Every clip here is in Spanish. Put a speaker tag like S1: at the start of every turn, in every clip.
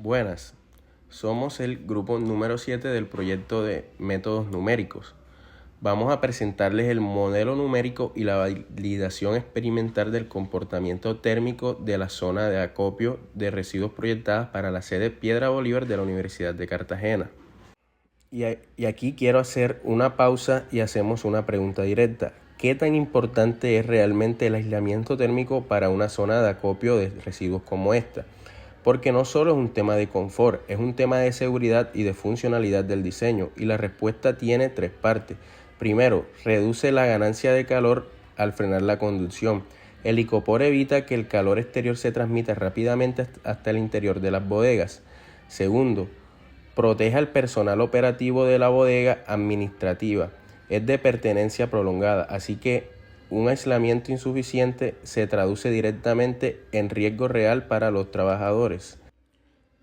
S1: Buenas, somos el grupo número 7 del proyecto de métodos numéricos. Vamos a presentarles el modelo numérico y la validación experimental del comportamiento térmico de la zona de acopio de residuos proyectadas para la sede Piedra Bolívar de la Universidad de Cartagena. Y aquí quiero hacer una pausa y hacemos una pregunta directa. ¿Qué tan importante es realmente el aislamiento térmico para una zona de acopio de residuos como esta? Porque no solo es un tema de confort, es un tema de seguridad y de funcionalidad del diseño, y la respuesta tiene tres partes. Primero, reduce la ganancia de calor al frenar la conducción. El icopor evita que el calor exterior se transmita rápidamente hasta el interior de las bodegas. Segundo, protege al personal operativo de la bodega administrativa. Es de pertenencia prolongada, así que un aislamiento insuficiente se traduce directamente en riesgo real para los trabajadores.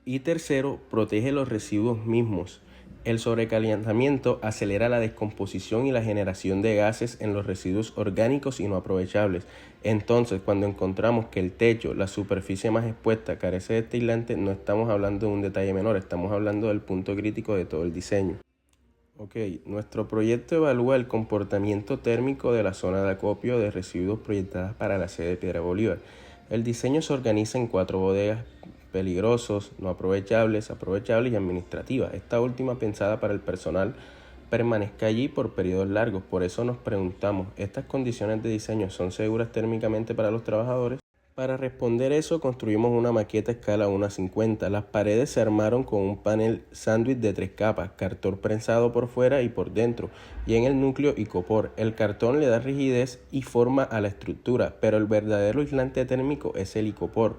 S1: Y tercero, protege los residuos mismos. El sobrecalentamiento acelera la descomposición y la generación de gases en los residuos orgánicos y no aprovechables. Entonces, cuando encontramos que el techo, la superficie más expuesta, carece de este aislante, no estamos hablando de un detalle menor, estamos hablando del punto crítico de todo el diseño. Nuestro proyecto evalúa el comportamiento térmico de la zona de acopio de residuos proyectadas para la sede de Piedra Bolívar. El diseño se organiza en 4 bodegas: peligrosos, no aprovechables, aprovechables y administrativas. Esta última pensada para el personal permanezca allí por periodos largos. Por eso nos preguntamos, ¿estas condiciones de diseño son seguras térmicamente para los trabajadores? Para responder eso, construimos una maqueta a escala 1:50. Las paredes se armaron con un panel sándwich de 3 capas, cartón prensado por fuera y por dentro, y en el núcleo icopor. El cartón le da rigidez y forma a la estructura, pero el verdadero aislante térmico es el icopor,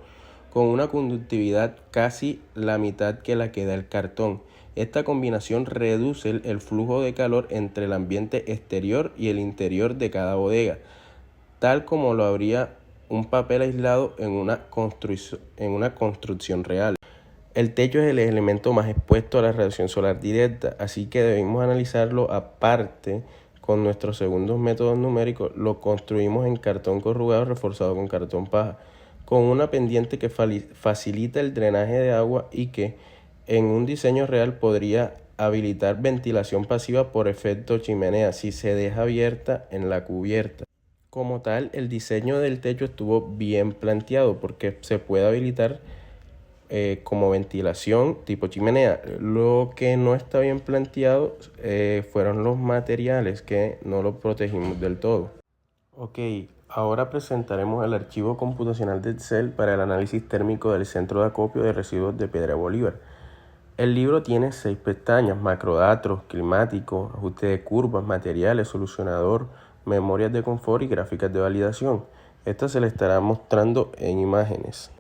S1: con una conductividad casi la mitad que la que da el cartón. Esta combinación reduce el flujo de calor entre el ambiente exterior y el interior de cada bodega, tal como lo habría un papel aislado en una construcción real. El techo es el elemento más expuesto a la radiación solar directa, así que debemos analizarlo aparte. Con nuestros segundos métodos numéricos lo construimos en cartón corrugado reforzado con cartón paja, con una pendiente que facilita el drenaje de agua y que en un diseño real podría habilitar ventilación pasiva por efecto chimenea si se deja abierta en la cubierta. Como tal, el diseño del techo estuvo bien planteado porque se puede habilitar como ventilación tipo chimenea. Lo que no está bien planteado fueron los materiales, que no lo protegimos del todo. Ahora presentaremos el archivo computacional de Excel para el análisis térmico del centro de acopio de residuos de Piedra Bolívar. El libro tiene 6 pestañas: macrodatos, climático, ajuste de curvas, materiales, solucionador, memorias de confort y gráficas de validación. Esta se le estará mostrando en imágenes.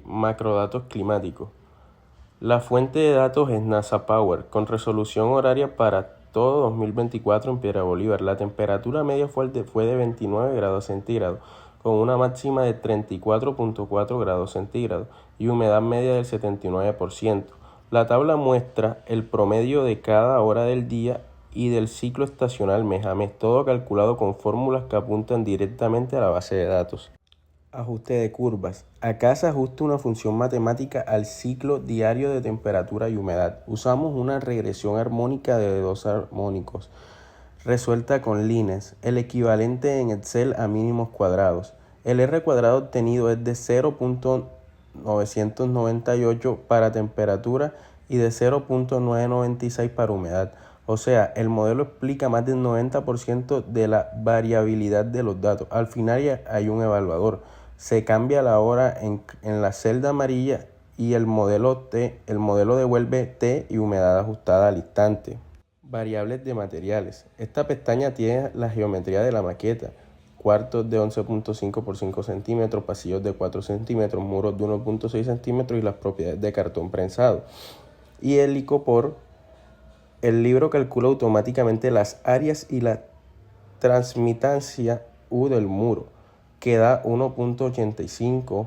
S1: Macrodatos climáticos. La fuente de datos es NASA Power, con resolución horaria para todo 2024 en Piedra Bolívar. La temperatura media fue de 29 grados centígrados, con una máxima de 34.4 grados centígrados y humedad media del 79%. La tabla muestra el promedio de cada hora del día y del ciclo estacional mes a mes, todo calculado con fórmulas que apuntan directamente a la base de datos. Ajuste de curvas. Acá se ajusta una función matemática al ciclo diario de temperatura y humedad. Usamos una regresión armónica de 2 armónicos, resuelta con líneas, el equivalente en Excel a mínimos cuadrados. El R cuadrado obtenido es de 0.998 para temperatura y de 0.996 para humedad. O sea, el modelo explica más del 90% de la variabilidad de los datos. Al final hay un evaluador. Se cambia la hora en la celda amarilla y el modelo devuelve T y humedad ajustada al instante. Variables de materiales. Esta pestaña tiene la geometría de la maqueta: cuartos de 11.5 por 5 centímetros, pasillos de 4 centímetros, muros de 1.6 centímetros y las propiedades de cartón prensado. Y el icopor. El libro calcula automáticamente las áreas y la transmitancia U del muro, que da 1.85.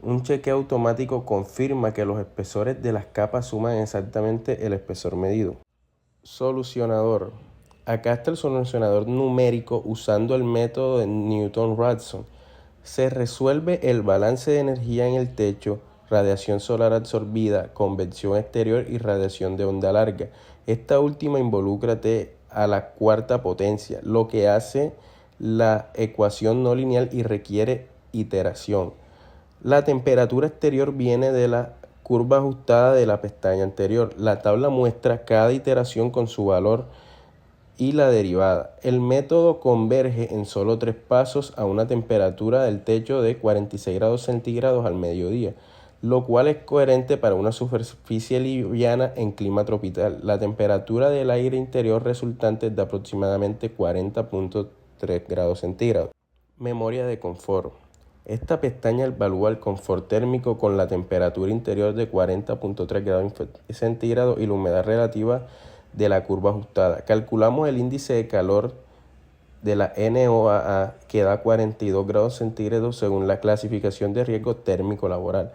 S1: Un chequeo automático confirma que los espesores de las capas suman exactamente el espesor medido. Solucionador. Acá está el solucionador numérico usando el método de Newton-Raphson. Se resuelve el balance de energía en el techo, radiación solar absorbida, convección exterior y radiación de onda larga. Esta última involucra T a la cuarta potencia, lo que hace la ecuación no lineal y requiere iteración. La temperatura exterior viene de la curva ajustada de la pestaña anterior. La tabla muestra cada iteración con su valor y la derivada. El método converge en solo 3 pasos a una temperatura del techo de 46 grados centígrados al mediodía, lo cual es coherente para una superficie liviana en clima tropical. La temperatura del aire interior resultante es de aproximadamente 40.3 grados centígrados. Memoria de confort. Esta pestaña evalúa el confort térmico con la temperatura interior de 40.3 grados centígrados y la humedad relativa de la curva ajustada. Calculamos el índice de calor de la NOAA que da 42 grados centígrados según la clasificación de riesgo térmico laboral.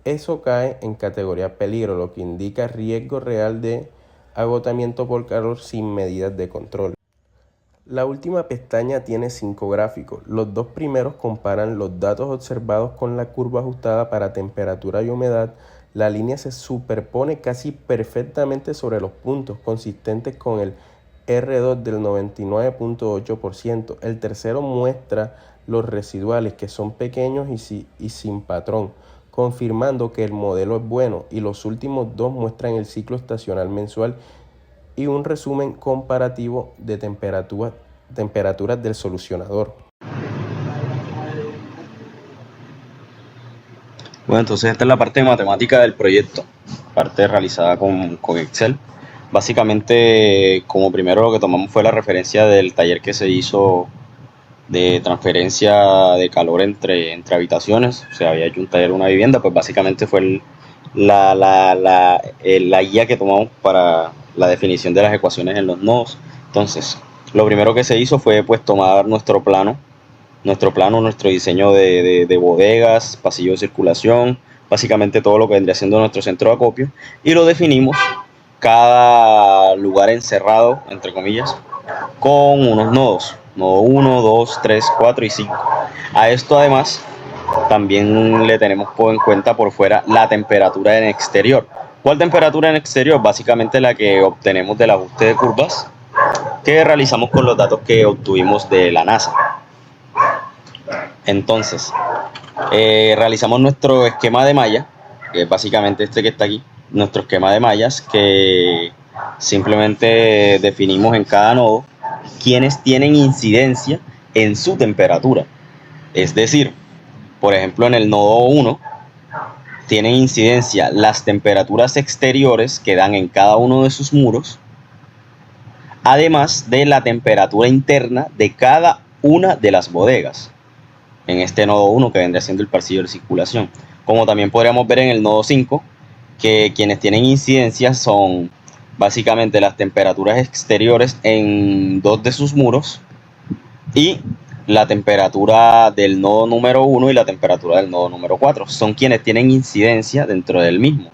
S1: Eso cae en categoría peligro, lo que indica riesgo real de agotamiento por calor sin medidas de control. La última pestaña tiene 5 gráficos. Los dos primeros comparan los datos observados con la curva ajustada para temperatura y humedad. La línea se superpone casi perfectamente sobre los puntos, consistentes con el R2 del 99.8%. El tercero muestra los residuales, que son pequeños y sin patrón, confirmando que el modelo es bueno, y los últimos dos muestran el ciclo estacional mensual y un resumen comparativo de temperaturas del solucionador.
S2: Bueno, entonces esta es la parte de matemática del proyecto, parte realizada con Excel. Básicamente, como primero lo que tomamos fue la referencia del taller que se hizo de transferencia de calor entre habitaciones. O sea, había hecho un taller de una vivienda, pues básicamente fue la guía que tomamos para la definición de las ecuaciones en los nodos. Entonces, lo primero que se hizo fue pues tomar nuestro diseño de bodegas, pasillo de circulación, básicamente todo lo que vendría siendo nuestro centro de acopio, y lo definimos cada lugar encerrado, entre comillas, con unos nodos, nodo 1, 2, 3, 4 y 5. A esto además también le tenemos en cuenta por fuera la temperatura en exterior. ¿Cuál temperatura en exterior? Básicamente la que obtenemos del ajuste de curvas que realizamos con los datos que obtuvimos de la NASA. Entonces, realizamos nuestro esquema de malla, que es básicamente este que está aquí, nuestro esquema de mallas, que simplemente definimos en cada nodo quienes tienen incidencia en su temperatura. Es decir, por ejemplo, en el nodo 1 tienen incidencia las temperaturas exteriores que dan en cada uno de sus muros, además de la temperatura interna de cada una de las bodegas. En este nodo 1, que vendría siendo el pasillo de circulación. Como también podríamos ver en el nodo 5, que quienes tienen incidencia son básicamente las temperaturas exteriores en 2 de sus muros y la temperatura del nodo número 1 y la temperatura del nodo número 4. Son quienes tienen incidencia dentro del mismo.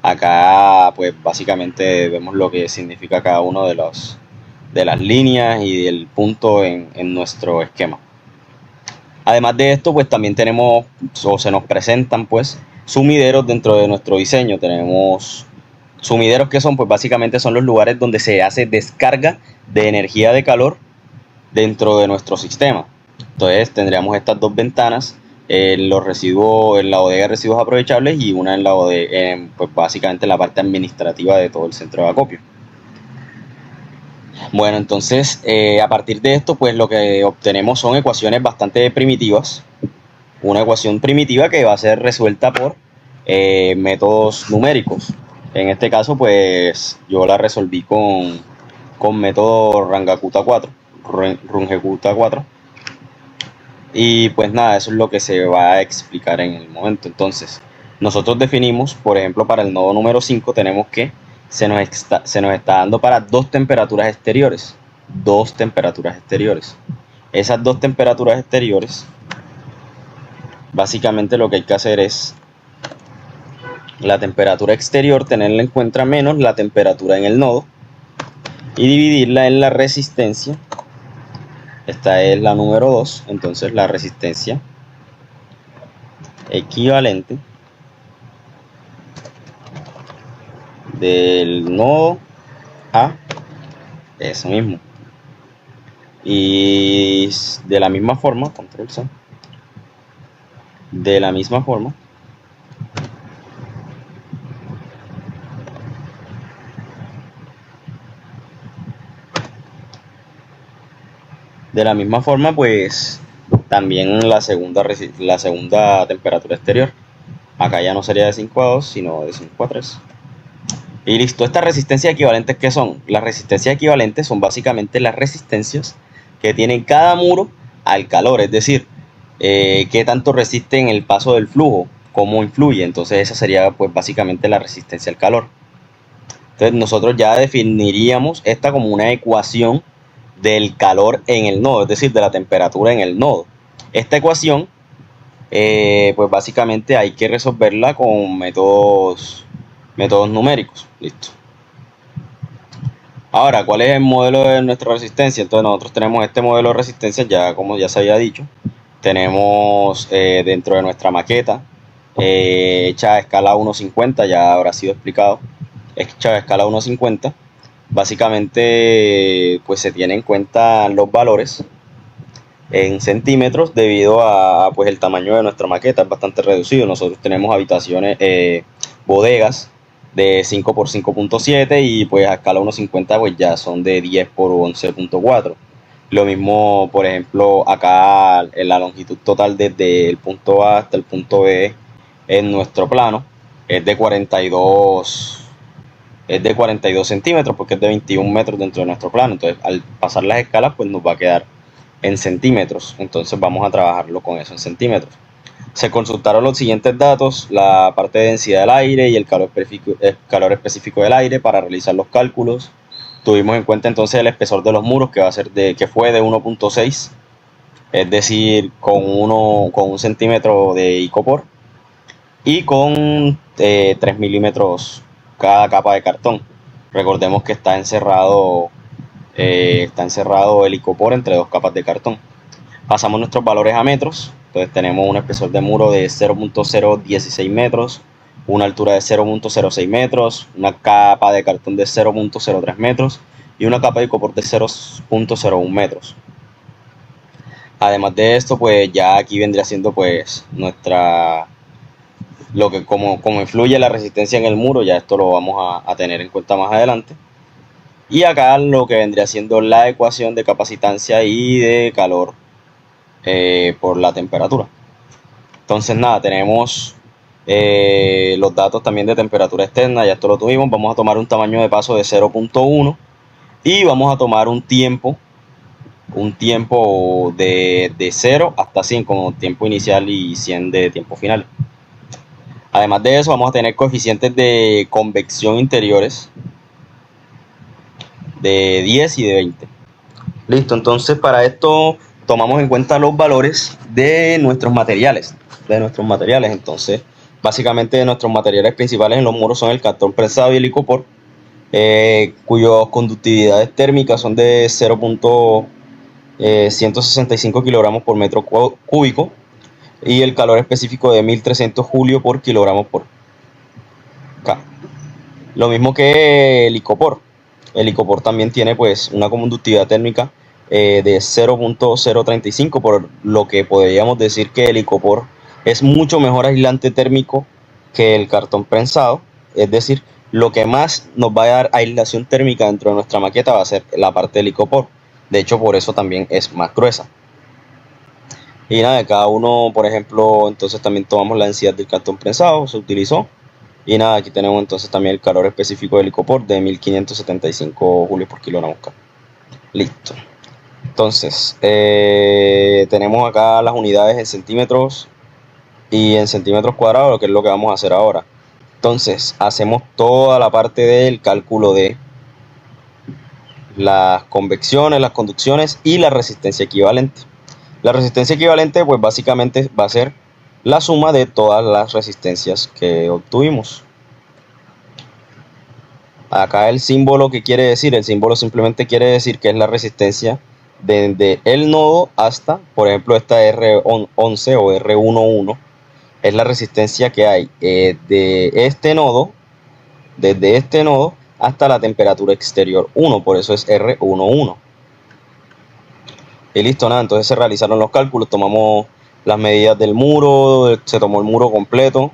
S2: Acá pues básicamente vemos lo que significa cada uno de las líneas y del punto en nuestro esquema. Además de esto, pues también tenemos, o se nos presentan pues, sumideros dentro de nuestro diseño. Tenemos sumideros que son, pues básicamente son los lugares donde se hace descarga de energía de calor dentro de nuestro sistema. Entonces tendríamos estas dos ventanas, los residuos, en la bodega de residuos aprovechables y una en la bodega, pues básicamente en la parte administrativa de todo el centro de acopio. Bueno, entonces a partir de esto pues lo que obtenemos son ecuaciones bastante primitivas. Una ecuación primitiva que va a ser resuelta por métodos numéricos. En este caso pues yo la resolví con método Rungecuta 4. Y pues nada, eso es lo que se va a explicar en el momento. Entonces nosotros definimos, por ejemplo, para el nodo número 5 tenemos que se nos está dando para dos temperaturas exteriores. Esas dos temperaturas exteriores, básicamente lo que hay que hacer es la temperatura exterior, tenerla en cuenta menos la temperatura en el nodo y dividirla en la resistencia. Esta es la número 2, entonces la resistencia equivalente del nodo a eso mismo. Y de la misma forma, control C, de la misma forma, pues también la segunda temperatura exterior. Acá ya no sería de 5 a 2, sino de 5 a 3. Y listo, estas resistencias equivalentes, ¿qué son? Las resistencias equivalentes son básicamente las resistencias que tiene cada muro al calor, es decir, qué tanto resiste en el paso del flujo, cómo influye. Entonces esa sería pues básicamente la resistencia al calor. Entonces nosotros ya definiríamos esta como una ecuación del calor en el nodo, es decir, de la temperatura en el nodo. Esta ecuación pues básicamente hay que resolverla con métodos numéricos. Listo. Ahora, ¿cuál es el modelo de nuestra resistencia? Entonces nosotros tenemos este modelo de resistencia, ya como ya se había dicho. Tenemos dentro de nuestra maqueta hecha a escala 1.50, ya habrá sido explicado, hecha a escala 1.50. Básicamente pues se tienen en cuenta los valores en centímetros debido a pues el tamaño de nuestra maqueta es bastante reducido. Nosotros tenemos habitaciones, bodegas de 5 por 5.7 y pues a escala 1.50 pues ya son de 10 por 11.4. Lo mismo, por ejemplo, acá en la longitud total desde el punto A hasta el punto B en nuestro plano es de 42 centímetros, porque es de 21 metros dentro de nuestro plano. Entonces al pasar las escalas pues nos va a quedar en centímetros, entonces vamos a trabajarlo con eso en centímetros. Se consultaron los siguientes datos: la parte de densidad del aire y el calor específico del aire para realizar los cálculos. Tuvimos en cuenta entonces el espesor de los muros, que fue de 1.6, es decir, con un centímetro de icopor y con 3 milímetros cada capa de cartón. Recordemos que está encerrado el icopor entre dos capas de cartón. Pasamos nuestros valores a metros. Entonces tenemos un espesor de muro de 0.016 metros, una altura de 0.06 metros, una capa de cartón de 0.03 metros y una capa de icopor de 0.01 metros. Además de esto, pues ya aquí vendría siendo pues como influye la resistencia en el muro. Ya esto lo vamos a tener en cuenta más adelante. Y acá lo que vendría siendo la ecuación de capacitancia y de calor por la temperatura. Entonces nada, tenemos los datos también de temperatura externa, ya esto lo tuvimos. Vamos a tomar un tamaño de paso de 0.1 y vamos a tomar un tiempo de 0 hasta 100 como tiempo inicial y 100 de tiempo final. Además de eso, vamos a tener coeficientes de convección interiores de 10 y de 20. Listo, entonces para esto tomamos en cuenta los valores de nuestros materiales. Entonces, básicamente nuestros materiales principales en los muros son el cartón prensado y el icopor, cuyas conductividades térmicas son de 0.165 kilogramos por metro cúbico y el calor específico de 1300 julio por kilogramos por K. Lo mismo que el icopor. El icopor también tiene pues una conductividad térmica de 0.035, por lo que podríamos decir que el icopor es mucho mejor aislante térmico que el cartón prensado. Es decir, lo que más nos va a dar aislación térmica dentro de nuestra maqueta va a ser la parte del icopor. De hecho, por eso también es más gruesa. Y nada, cada uno, por ejemplo, entonces también tomamos la densidad del cartón prensado, se utilizó. Y nada, aquí tenemos entonces también el calor específico del icopor de 1575 julios por kilogramo K. Listo. Entonces, tenemos acá las unidades en centímetros y en centímetros cuadrados, lo que es lo que vamos a hacer ahora. Entonces, hacemos toda la parte del cálculo de las convecciones, las conducciones y la resistencia equivalente. La resistencia equivalente, pues básicamente va a ser la suma de todas las resistencias que obtuvimos. Acá el símbolo, ¿qué quiere decir? El símbolo simplemente quiere decir que es la resistencia desde el nodo hasta, por ejemplo, esta R11 o R11, es la resistencia que hay de este nodo, desde este nodo hasta la temperatura exterior 1, por eso es R11. Y listo, nada, entonces se realizaron los cálculos, tomamos las medidas del muro, se tomó el muro completo,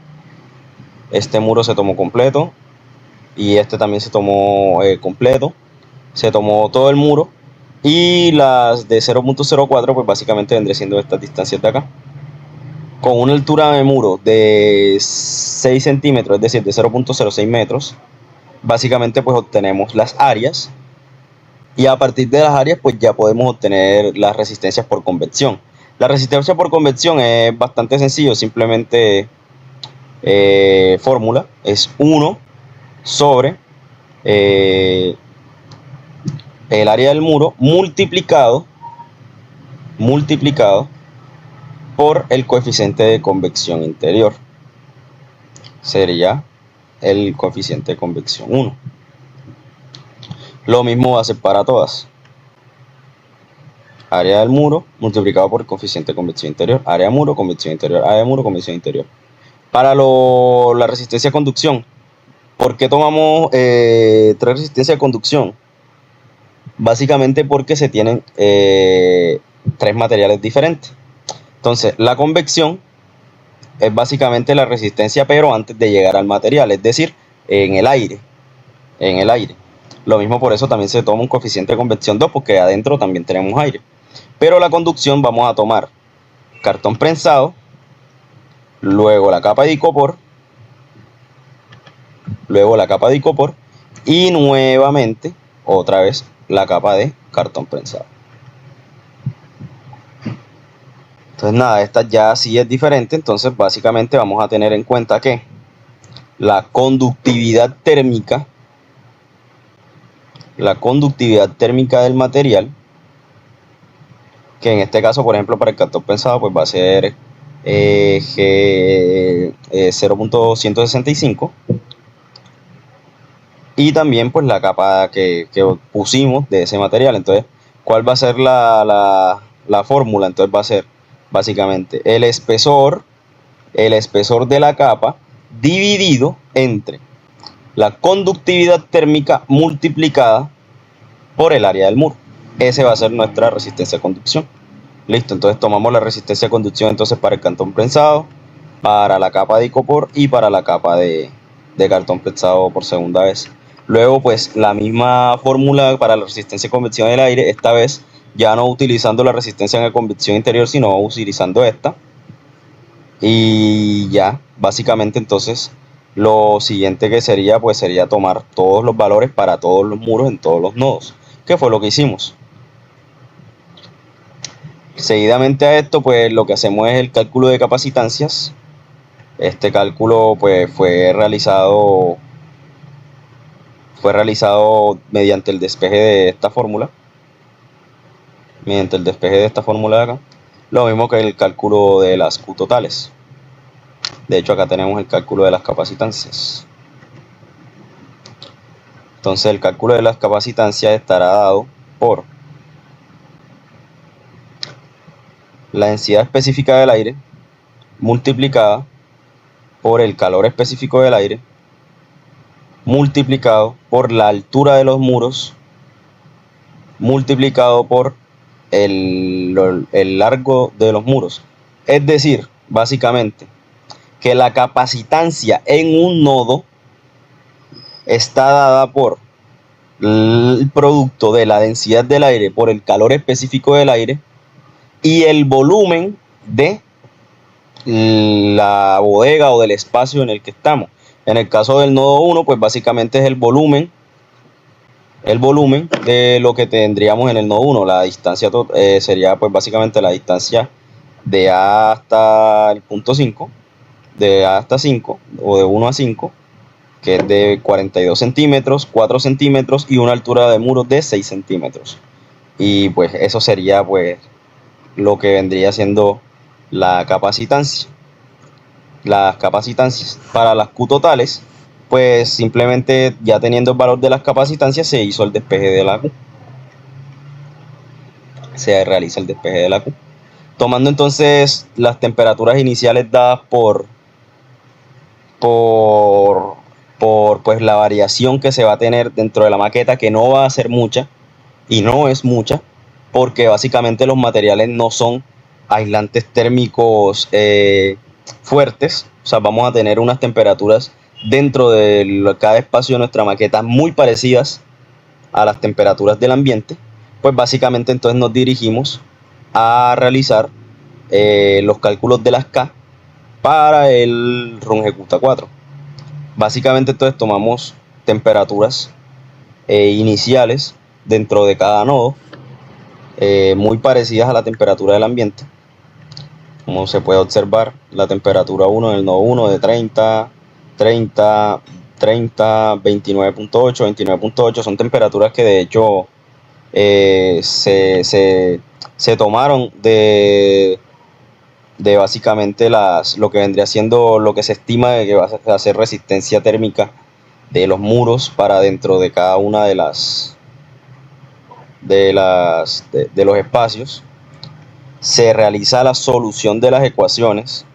S2: este muro se tomó completo y este también se tomó completo, se tomó todo el muro, y las de 0.04 pues básicamente vendría siendo estas distancias de acá, con una altura de muro de 6 centímetros, es decir, de 0.06 metros. Básicamente pues obtenemos las áreas, y a partir de las áreas pues ya podemos obtener las resistencias por convección. La resistencia por convección es bastante sencillo, simplemente fórmula es 1 sobre el área del muro multiplicado por el coeficiente de convección interior. Sería el coeficiente de convección 1. Lo mismo va a ser para todas. Área del muro multiplicado por el coeficiente de convección interior. Área de muro, convección interior. Área de muro, convección interior. Para la resistencia de conducción, ¿por qué tomamos 3 resistencias de conducción? Básicamente porque se tienen 3 materiales diferentes. Entonces, la convección es básicamente la resistencia, pero antes de llegar al material, es decir, en el aire. Lo mismo, por eso también se toma un coeficiente de convección 2, porque adentro también tenemos aire. Pero la conducción vamos a tomar cartón prensado, luego la capa de icopor, y nuevamente otra vez la capa de cartón prensado. Entonces nada, esta ya sí es diferente. Entonces básicamente vamos a tener en cuenta que la conductividad térmica del material, que en este caso, por ejemplo, para el cartón prensado pues va a ser G 0.165, y también pues la capa que pusimos de ese material. Entonces, ¿cuál va a ser la fórmula? Entonces va a ser básicamente el espesor de la capa dividido entre la conductividad térmica multiplicada por el área del muro. Ese va a ser nuestra resistencia de conducción. Listo, entonces tomamos la resistencia de conducción entonces para el cartón prensado, para la capa de icopor y para la capa de cartón prensado por segunda vez. Luego pues la misma fórmula para la resistencia de convección del aire, esta vez ya no utilizando la resistencia de convección interior, sino utilizando esta. Y ya, básicamente entonces lo siguiente que sería pues sería tomar todos los valores para todos los muros en todos los nodos, que fue lo que hicimos. Seguidamente a esto pues lo que hacemos es el cálculo de capacitancias. Este cálculo pues fue realizado mediante el despeje de esta fórmula, de acá, lo mismo que el cálculo de las Q totales. De hecho acá tenemos el cálculo de las capacitancias. Entonces el cálculo de las capacitancias estará dado por la densidad específica del aire multiplicada por el calor específico del aire multiplicado por la altura de los muros multiplicado por el largo de los muros. Es decir, básicamente que la capacitancia en un nodo está dada por el producto de la densidad del aire por el calor específico del aire y el volumen de la bodega o del espacio en el que estamos. En el caso del nodo 1 pues básicamente es el volumen de lo que tendríamos en el nodo 1. La distancia sería pues básicamente la distancia de A hasta el punto 5, de A hasta 5 o de 1 a 5, que es de 42 centímetros, 4 centímetros y una altura de muros de 6 centímetros. Y pues eso sería pues lo que vendría siendo la capacitancia. Las capacitancias para las Q totales, pues simplemente ya teniendo el valor de las capacitancias se hizo el despeje de la Q. Se realiza el despeje de la Q. Tomando entonces las temperaturas iniciales dadas por pues, la variación que se va a tener dentro de la maqueta, que no va a ser mucha, y no es mucha, porque básicamente los materiales no son aislantes térmicos fuertes. O sea, vamos a tener unas temperaturas dentro de cada espacio de nuestra maqueta muy parecidas a las temperaturas del ambiente. Pues básicamente entonces nos dirigimos a realizar los cálculos de las K para el Runge 4. Básicamente entonces tomamos temperaturas iniciales dentro de cada nodo, muy parecidas a la temperatura del ambiente. Como se puede observar, la temperatura 1 en el nodo 1 de 30, 30, 30, 29.8, 29.8 son temperaturas que de hecho se tomaron de básicamente lo que vendría siendo lo que se estima de que va a hacer resistencia térmica de los muros para dentro de cada una de los espacios. Se realiza la solución de las ecuaciones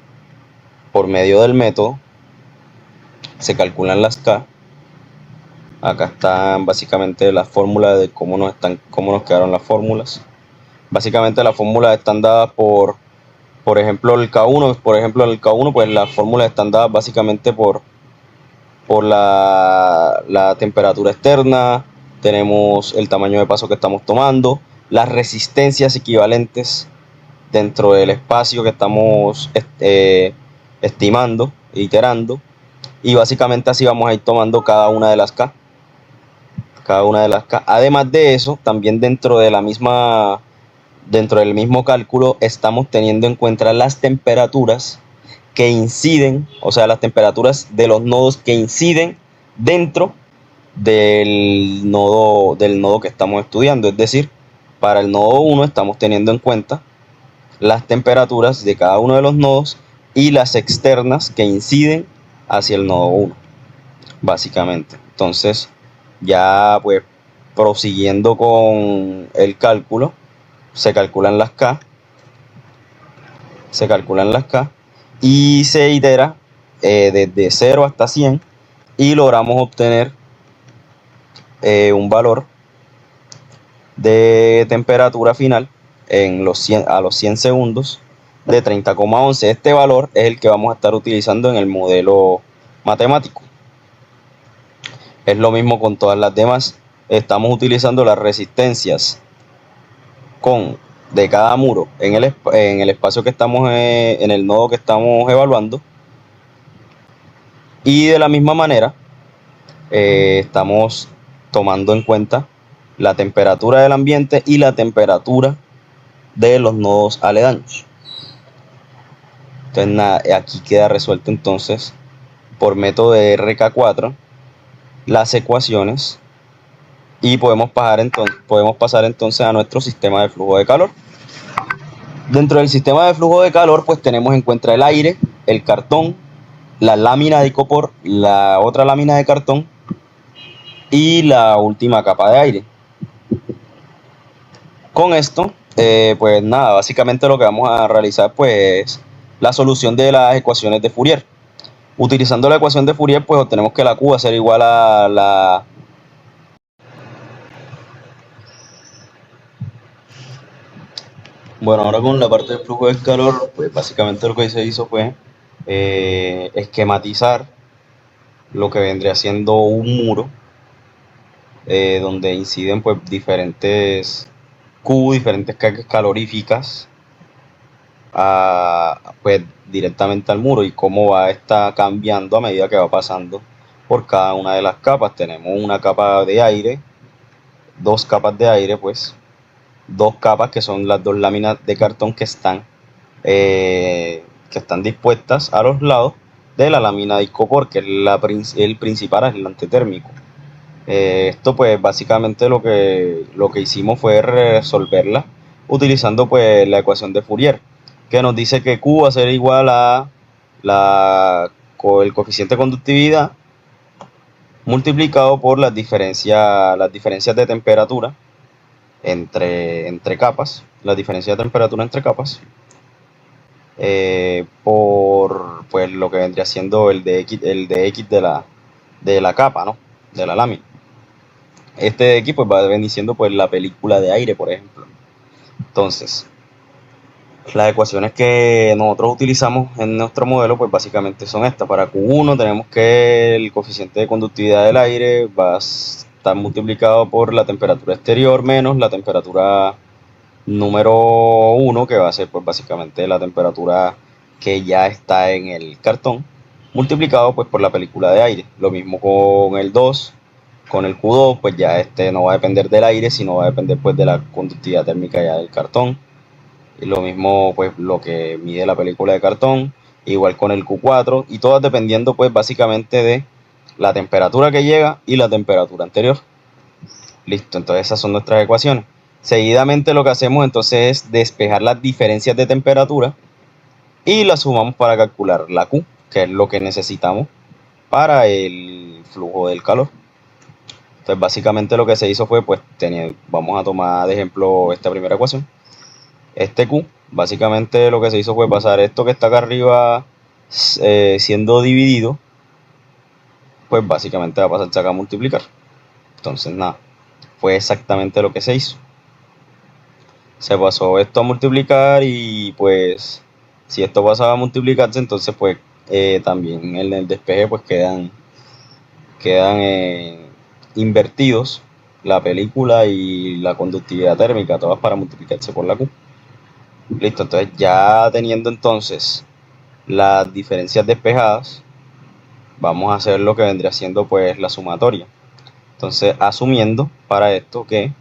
S2: por medio del método, se calculan las K. Acá están básicamente las fórmulas de cómo nos quedaron las fórmulas. Básicamente las fórmulas están dadas por ejemplo el K1, pues las fórmulas están dadas básicamente por la temperatura externa, tenemos el tamaño de paso que estamos tomando, las resistencias equivalentes dentro del espacio que estamos estimando, iterando, y básicamente así vamos a ir tomando cada una de las K. Además de eso, también dentro del mismo cálculo estamos teniendo en cuenta las temperaturas que inciden, o sea, las temperaturas de los nodos que inciden dentro del nodo que estamos estudiando. Es decir, para el nodo 1 estamos teniendo en cuenta las temperaturas de cada uno de los nodos y las externas que inciden hacia el nodo 1, básicamente. Entonces, ya pues prosiguiendo con el cálculo, se calculan las K y se itera desde 0 hasta 100 y logramos obtener un valor de temperatura final a los 100 segundos de 30,11. Este valor es el que vamos a estar utilizando en el modelo matemático. Es lo mismo con todas las demás. Estamos utilizando las resistencias de cada muro en el espacio que estamos en el nodo que estamos evaluando, y de la misma manera estamos tomando en cuenta la temperatura del ambiente y la temperatura de los nodos aledaños. Entonces nada, aquí queda resuelto entonces por método de RK4 las ecuaciones y podemos pasar entonces a nuestro sistema de flujo de calor. Dentro del sistema de flujo de calor pues tenemos en cuenta el aire, el cartón, la lámina de icopor, la otra lámina de cartón y la última capa de aire. Con esto pues nada, básicamente lo que vamos a realizar pues es la solución de las ecuaciones de Fourier. Utilizando la ecuación de Fourier pues obtenemos que la Q va a ser igual a la Bueno, ahora con la parte del flujo de calor, pues básicamente lo que se hizo fue esquematizar lo que vendría siendo un muro donde inciden pues diferentes Q, diferentes cargas caloríficas pues directamente al muro, y cómo va a estar cambiando a medida que va pasando por cada una de las capas. Tenemos una capa de aire, dos capas de aire, pues dos capas que son las dos láminas de cartón que están dispuestas a los lados de la lámina de icopor, que es el principal aislante térmico. Esto pues básicamente lo que hicimos fue resolverla utilizando pues la ecuación de Fourier, que nos dice que Q va a ser igual a el coeficiente de conductividad multiplicado por las diferencias de temperatura entre capas, la diferencia de temperatura entre capas, por pues lo que vendría siendo el dx de la capa, ¿no? De la lámina. Este dx pues va a venir siendo pues la película de aire, por ejemplo. Entonces, las ecuaciones que nosotros utilizamos en nuestro modelo pues básicamente son estas. Para Q1 tenemos que el coeficiente de conductividad del aire va a estar multiplicado por la temperatura exterior menos la temperatura número 1, que va a ser pues básicamente la temperatura que ya está en el cartón, multiplicado pues por la película de aire. Lo mismo con el 2, con el Q2, pues ya este no va a depender del aire, sino va a depender pues de la conductividad térmica ya del cartón. Y lo mismo pues lo que mide la película de cartón, igual con el Q4, y todas dependiendo pues básicamente de la temperatura que llega y la temperatura anterior. Listo, entonces esas son nuestras ecuaciones. Seguidamente lo que hacemos entonces es despejar las diferencias de temperatura y las sumamos para calcular la Q, que es lo que necesitamos para el flujo del calor. Entonces básicamente lo que se hizo fue, pues vamos a tomar de ejemplo esta primera ecuación. Este Q, básicamente lo que se hizo fue pasar esto que está acá arriba siendo dividido, pues básicamente va a pasarse acá a multiplicar. Entonces nada, fue exactamente lo que se hizo. Se pasó esto a multiplicar y pues si esto pasaba a multiplicarse, entonces pues también en el despeje pues quedan invertidos la película y la conductividad térmica, todas para multiplicarse por la Q. Listo, entonces ya teniendo entonces las diferencias despejadas, vamos a hacer lo que vendría siendo pues la sumatoria. Entonces asumiendo para esto que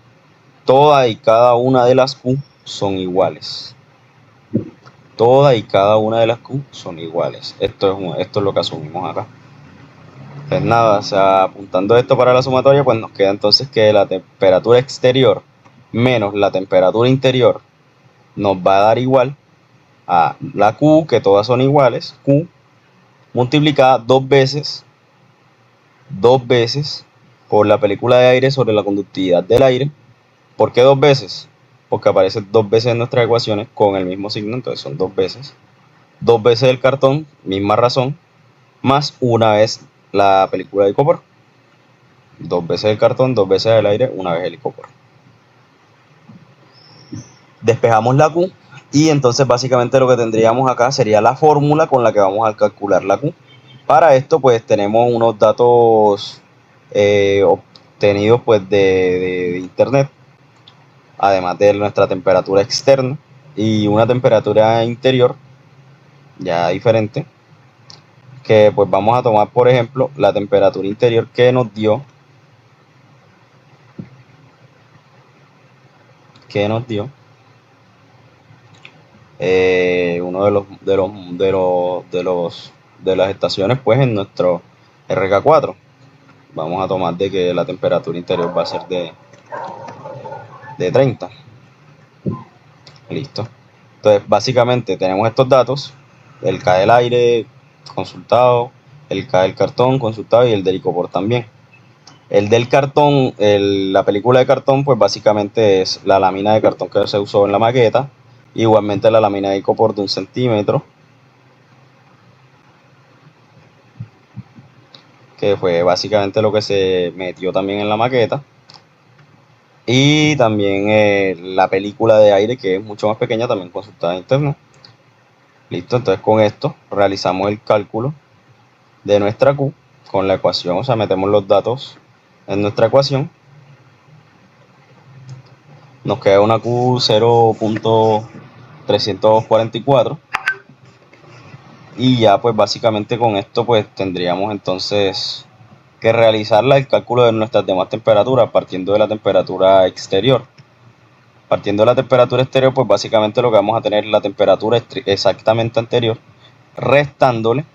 S2: todas y cada una de las Q son iguales. Todas y cada una de las Q son iguales. Esto es lo que asumimos acá. Pues nada, o sea, apuntando esto para la sumatoria, pues nos queda entonces que la temperatura exterior menos la temperatura interior nos va a dar igual a la Q, que todas son iguales, Q multiplicada dos veces por la película de aire sobre la conductividad del aire. ¿Por qué dos veces? Porque aparece dos veces en nuestras ecuaciones con el mismo signo, entonces son dos veces. Dos veces el cartón, misma razón, más una vez la película de icopor. Dos veces el cartón, dos veces el aire, una vez el icopor. Despejamos la Q y entonces básicamente lo que tendríamos acá sería la fórmula con la que vamos a calcular la Q. Para esto pues tenemos unos datos obtenidos pues de internet, además de nuestra temperatura externa y una temperatura interior ya diferente, que pues vamos a tomar por ejemplo la temperatura interior que nos dio uno de las estaciones pues en nuestro RK4. Vamos a tomar de que la temperatura interior va a ser de 30. Listo. Entonces básicamente tenemos estos datos: el K del aire consultado, el K del cartón consultado y el del icopor también. El del cartón, la película de cartón, pues básicamente es la lámina de cartón que se usó en la maqueta. Igualmente la lámina de icopor de 1 centímetro, que fue básicamente lo que se metió también en la maqueta. Y también la película de aire, que es mucho más pequeña, también consultada en internet. Listo, entonces con esto realizamos el cálculo de nuestra Q con la ecuación, o sea, metemos los datos en nuestra ecuación. Nos queda una Q 0.344 y ya pues básicamente con esto pues tendríamos entonces que realizar el cálculo de nuestras demás temperaturas partiendo de la temperatura exterior. Partiendo de la temperatura exterior, pues básicamente lo que vamos a tener es la temperatura exactamente anterior, restándole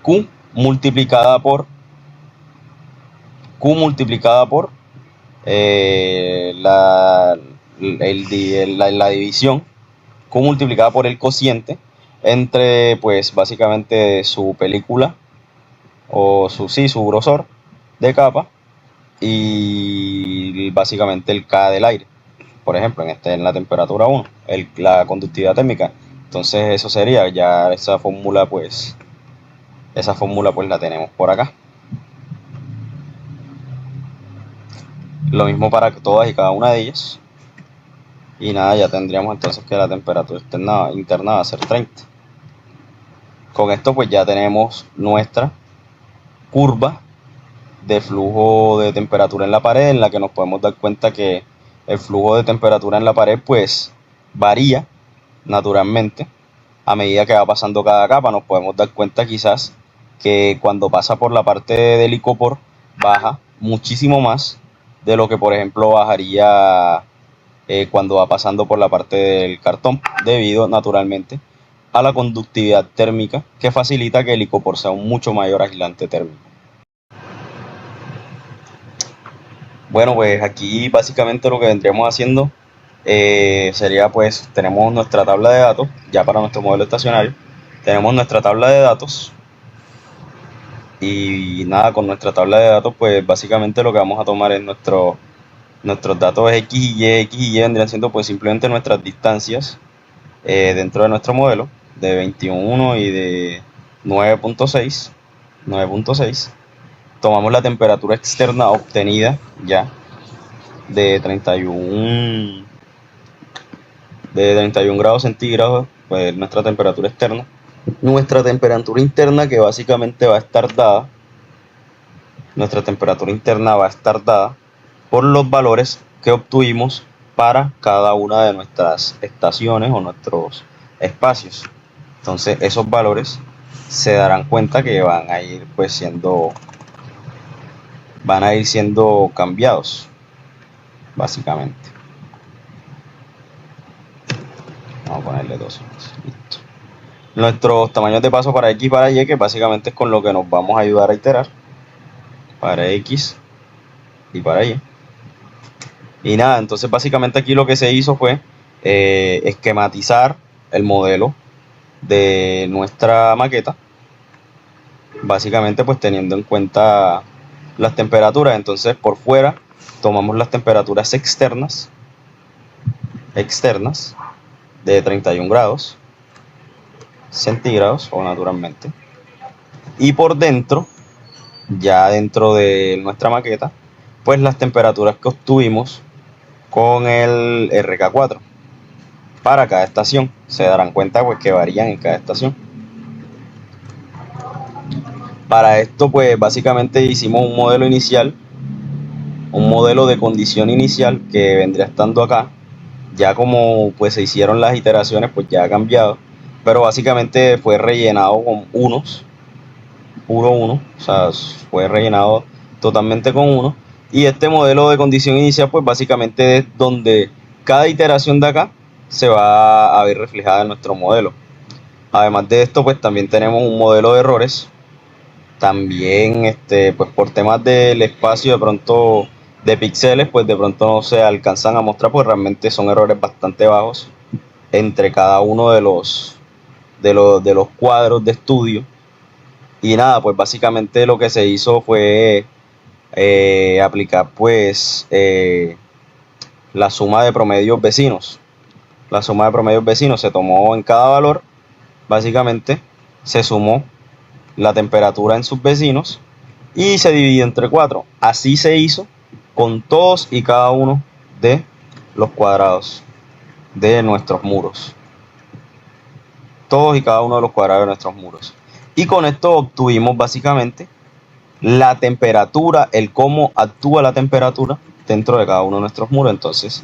S2: Q multiplicada por la división, Q multiplicada por el cociente entre pues básicamente su película o su grosor de capa y básicamente el K del aire. por ejemplo, en la temperatura 1, la conductividad térmica. Entonces eso sería, ya esa fórmula pues la tenemos por acá. Lo mismo para todas y cada una de ellas. Y nada, ya tendríamos entonces que la temperatura interna va a ser 30. Con esto pues ya tenemos nuestra curva de flujo de temperatura en la pared, en la que nos podemos dar cuenta que el flujo de temperatura en la pared pues varía naturalmente a medida que va pasando cada capa. Nos podemos dar cuenta quizás que cuando pasa por la parte del icopor baja muchísimo más de lo que por ejemplo bajaría cuando va pasando por la parte del cartón, debido naturalmente a la conductividad térmica que facilita que el icopor sea un mucho mayor aislante térmico. Bueno, pues aquí básicamente lo que vendríamos haciendo sería pues, tenemos nuestra tabla de datos, ya para nuestro modelo estacionario, tenemos nuestra tabla de datos y nada, con nuestra tabla de datos pues básicamente lo que vamos a tomar es nuestros datos X y Y vendrían siendo pues simplemente nuestras distancias dentro de nuestro modelo de 21 y de 9.6. Tomamos la temperatura externa obtenida ya de 31 grados centígrados, pues nuestra temperatura externa. Nuestra temperatura interna, que básicamente va a estar dada, por los valores que obtuvimos para cada una de nuestras estaciones o nuestros espacios. Entonces esos valores se darán cuenta que van a ir siendo cambiados básicamente. Vamos a ponerle 2. Listo. Nuestros tamaños de paso para X y para Y, que básicamente es con lo que nos vamos a ayudar a iterar, para X y para Y. Y nada, entonces básicamente aquí lo que se hizo fue esquematizar el modelo de nuestra maqueta, básicamente pues teniendo en cuenta las temperaturas. Entonces por fuera tomamos las temperaturas externas de 31 grados centígrados o naturalmente, y por dentro, ya dentro de nuestra maqueta, pues las temperaturas que obtuvimos con el RK4 para cada estación. Se darán cuenta pues que varían en cada estación. Para esto pues básicamente hicimos un modelo inicial, un modelo de condición inicial que vendría estando acá. Ya como pues se hicieron las iteraciones pues ya ha cambiado, pero básicamente fue rellenado con unos, puro uno, o sea, fue rellenado totalmente con uno. Y este modelo de condición inicial pues básicamente es donde cada iteración de acá se va a ver reflejada en nuestro modelo. Además de esto pues también tenemos un modelo de errores. También pues por temas del espacio de pronto de píxeles pues de pronto no se alcanzan a mostrar, pues realmente son errores bastante bajos entre cada uno de los cuadros de estudio. Y nada, pues básicamente lo que se hizo fue aplicar pues la suma de promedios vecinos. La suma de promedios vecinos se tomó en cada valor, básicamente se sumó la temperatura en sus vecinos y se dividió entre 4. Así se hizo con todos y cada uno de los cuadrados de nuestros muros. Todos y cada uno de los cuadrados de nuestros muros. Y con esto obtuvimos básicamente la temperatura, el cómo actúa la temperatura dentro de cada uno de nuestros muros. Entonces,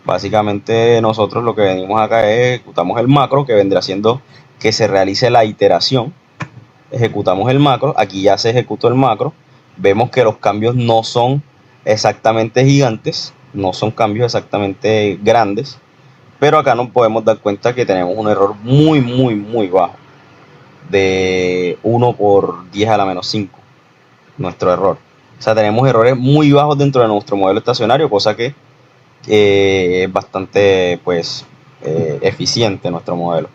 S2: básicamente nosotros lo que venimos acá es ejecutamos el macro, que vendrá siendo que se realice la iteración. Ejecutamos el macro, aquí ya se ejecutó el macro. Vemos que los cambios no son exactamente gigantes, no son cambios exactamente grandes, pero acá nos podemos dar cuenta que tenemos un error muy bajo, de 1 por 10 a la menos 5, nuestro error. O sea, tenemos errores muy bajos dentro de nuestro modelo estacionario, cosa que es bastante pues eficiente nuestro modelo.